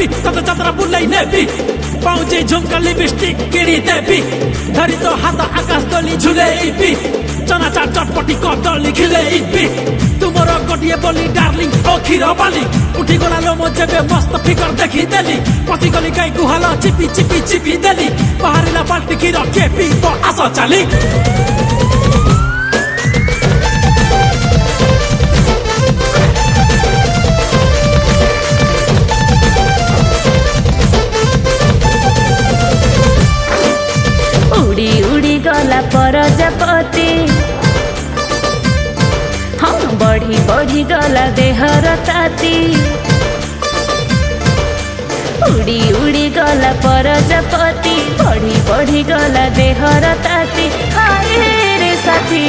देवी तते चतरा बुलाई नेबी पाउचे झुमका लिपस्टिक किणी देवी धरी तो हाथ आकाश तली झुलेइबी चना चाट चटपटी कदली खिलेइबी तुमर गोटिए बोली डार्लिंग ओ क्षीर बाली उठी गला लो मो जेबे मस्त फिगर देखी देली पसी गली गाई गुहाल चिपी चिपी चिपी देली बाहरिला बाल्टी क्षीर केपी तो आस चाली उड़ी उड़ी गला प्रजापति हाँ बढ़ी बढ़ी गला देहर ताती उड़ी उड़ी गला प्रजापति बढ़ी बढ़ी गला देहर ताती हाय रे साथी।